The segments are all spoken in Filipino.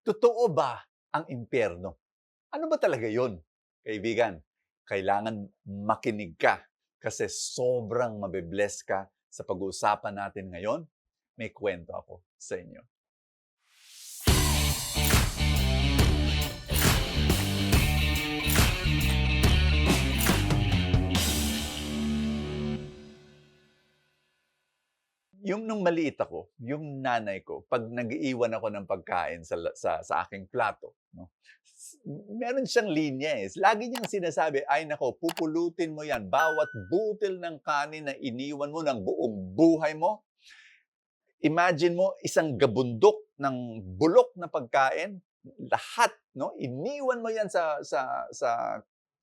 Totoo ba ang impyerno? Ano ba talaga yun? Kaibigan, kailangan makinig ka kasi sobrang mabe-bless ka sa pag-uusapan natin ngayon. May kwento ako sa inyo. Yung nung maliit ako, yung nanay ko, 'pag nag-iiwan ako ng pagkain sa aking plato, 'no, meron siyang linya, eh. Lagi niyang sinasabi, "Ay naku, pupulutin mo 'yan. Bawat butil ng kanin na iniwan mo ng buong buhay mo, imagine mo isang gabundok ng bulok na pagkain, lahat, 'no, iniwan mo 'yan sa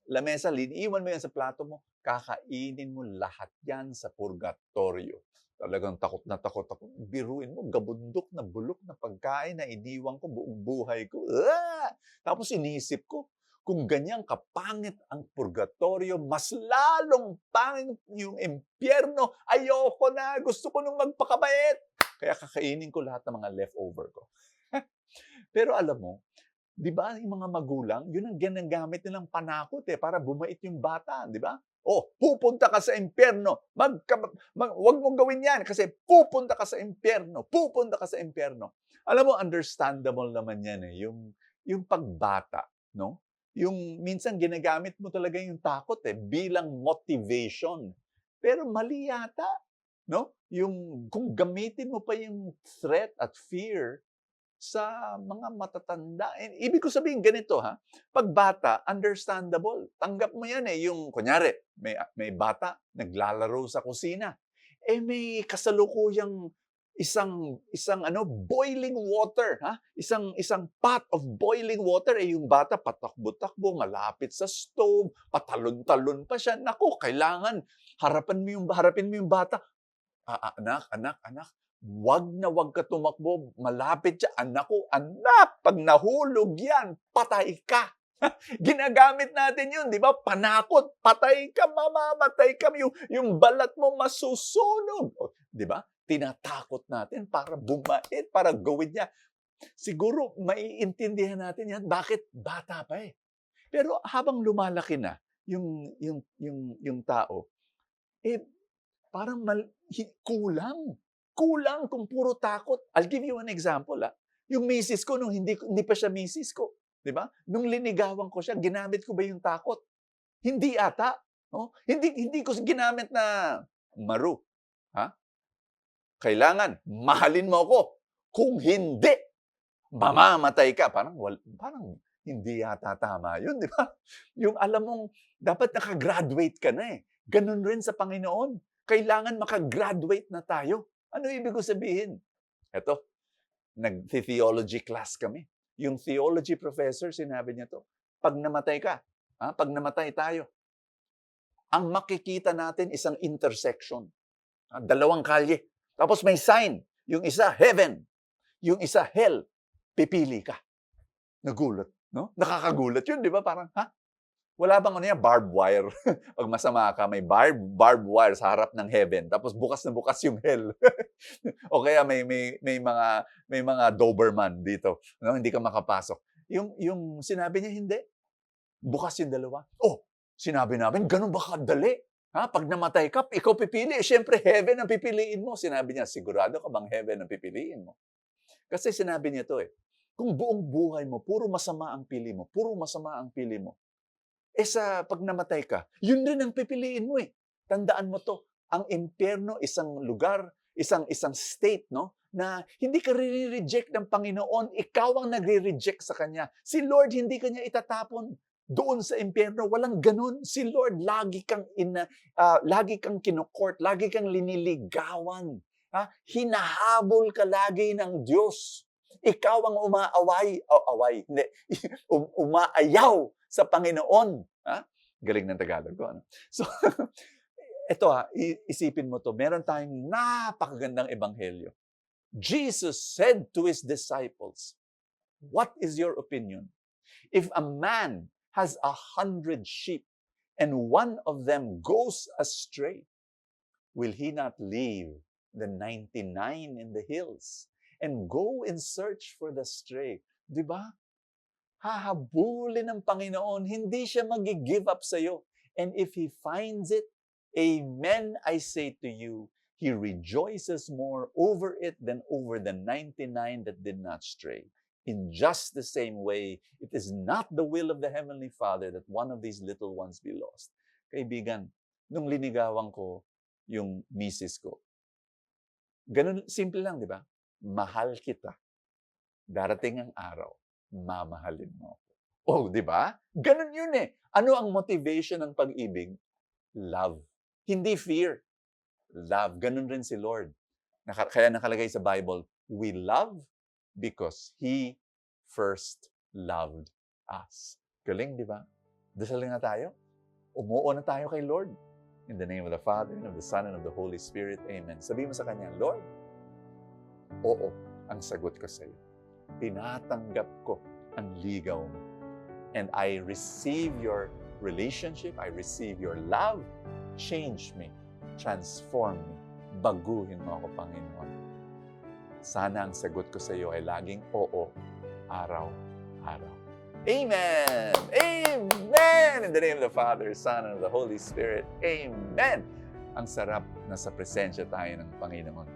lamesa, iniwan mo 'yan sa plato mo, kakainin mo lahat 'yan sa purgatorio." Talagang takot na takot ako. Biruin mo, gabundok na bulok na pagkain na iniwan ko buong buhay ko. Ah! Tapos inisip ko, kung ganyan kapangit ang purgatorio, mas lalong pangit yung impyerno. Ayoko na, gusto ko nung magpakabait. Kaya kakainin ko lahat ng mga leftover ko. Pero alam mo, 'di ba yung mga magulang, yun ang ginagamit nilang panakot, eh, para bumait yung bata, 'di ba? "Oh, pupunta ka sa impyerno, 'wag mong gawin 'yan kasi pupunta ka sa impyerno, pupunta ka sa impyerno." Alam mo, understandable naman 'yan, eh, yung pagbata, 'no? Yung minsan ginagamit mo talaga yung takot, eh, bilang motivation. Pero mali yata, 'no? Yung kung gamitin mo pa yung threat at fear sa mga matatanda. Ibig ko sabihin ganito, ha, 'pag bata, understandable. Tanggap mo 'yan, eh, yung kunyari may bata naglalaro sa kusina, eh, may kasalukuyang isang isang ano, boiling water, ha, isang pot of boiling water, eh, yung bata patakbo-takbo malapit sa stove, patalon-talon pa siya. Naku, kailangan harapin mo yung bata. Anak, anak, anak, wag na wag ka tumakbo, malapit siya. Anak ko, anak, 'pag nahulog 'yan, patay ka. Ginagamit natin 'yun, 'di ba? Panakot, patay ka, mamamatay ka, yung balat mo masusunog, oh, 'di ba? Tinatakot natin para bumait, para gawin niya. Siguro maiintindihan natin 'yan, bakit bata pa, eh. Pero habang lumalaki na yung tao, eh, parang kulang. Kulang kung puro takot. I'll give you an example, yung misis ko nung hindi pa siya misis ko, 'di ba? Nung linigawan ko siya, ginamit ko ba yung takot? Hindi ata, oh. Hindi ko ginamit na, "Maru, ha, kailangan mahalin mo ako. Kung hindi, mamamatay ka." Parang hindi yata tama yun, 'di ba? Yung alam mong dapat naka-graduate ka na, eh. Gano'n rin sa Panginoon. Kailangan maka-graduate na tayo. Ano ibig ko sabihin? Eto, nagthi-theology class kami. Yung theology professor, sinabi niya 'to, "'Pag namatay ka, 'pag namatay tayo, ang makikita natin isang intersection, dalawang kalye. Tapos may sign, yung isa heaven, yung isa hell. Pipili ka." Nagulat, 'no? Nakakagulat yun, 'di ba? Parang, wala bang ano yan, barbed wire? 'Pag masama ka, may barbed wire sa harap ng heaven, tapos bukas na bukas yung hell. O kaya may mga Doberman dito, 'no, hindi ka makapasok. Yung sinabi niya, hindi, bukas yung dalawa. Oh, sinabi namin, gano'n ba kadali? 'Pag namatay ka, ikaw pipili, eh, siyempre heaven ang pipiliin mo. Sinabi niya, "Sigurado ka bang heaven ang pipiliin mo?" Kasi sinabi niya 'to, eh, kung buong buhay mo puro masama ang pili mo, puro masama ang pili mo, eh, 'pag namatay ka, yun rin ang pipiliin mo, eh. Tandaan mo 'to, ang impyerno isang lugar, isang state, 'no, na hindi ka reject ng Panginoon, ikaw ang nagre-reject sa Kanya. Si Lord hindi ka niya itatapon doon sa impyerno, walang gano'n. Si Lord lagi kang kino-court, lagi kang liniligawan, hinahabol ka lagi ng Diyos. Ikaw ang hindi, umaayaw sa Panginoon. Galing ng Tagalog ko, ano? So, eto, isipin mo 'to, meron tayong napakagandang ebanghelyo. Jesus said to His disciples, "What is your opinion? If a man has 100 sheep and one of them goes astray, will he not leave the 99 in the hills and go in search for the stray?" Di ba? Hahabulin ng Panginoon, hindi siya mag-give up sa'yo. And if He finds it, amen, I say to you, He rejoices more over it than over the 99 that did not stray. In just the same way, it is not the will of the Heavenly Father that one of these little ones be lost. Kaibigan, nung linigawan ko yung misis ko, ganun, simple lang, di ba? Mahal kita. Darating ang araw, mamahalin mo ako. Oh, di ba? Ganun yun eh. Ano ang motivation ng pag-ibig? Love. Hindi fear. Love. Ganun rin si Lord. Kaya nakalagay sa Bible, we love because He first loved us. Galing, di ba? Dasal na tayo. Umuo na tayo kay Lord. In the name of the Father, and of the Son, and of the Holy Spirit. Amen. Sabi mo sa Kanya, Lord, oo ang sagot ko sa iyo. Tinatanggap ko ang ligaw mo. And I receive your relationship. I receive your love. Change me. Transform me. Baguhin mo ako, Panginoon. Sana ang sagot ko sa iyo ay laging oo, araw-araw. Amen! Amen! In the name of the Father, Son, and of the Holy Spirit. Amen! Ang sarap na sa presensya tayo ng Panginoon.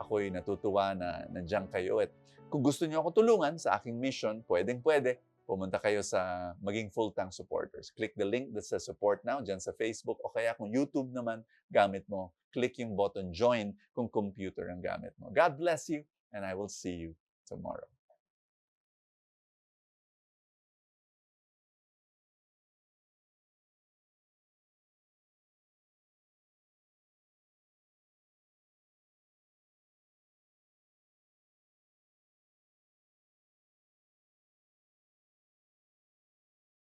Ako'y natutuwa na nandiyan kayo at kung gusto niyo ako tulungan sa aking mission, pwedeng-pwede. Pumunta kayo sa maging full-time supporters. Click the link that says support now dyan sa Facebook o kaya kung YouTube naman gamit mo, click yung button join kung computer ang gamit mo. God bless you and I will see you tomorrow.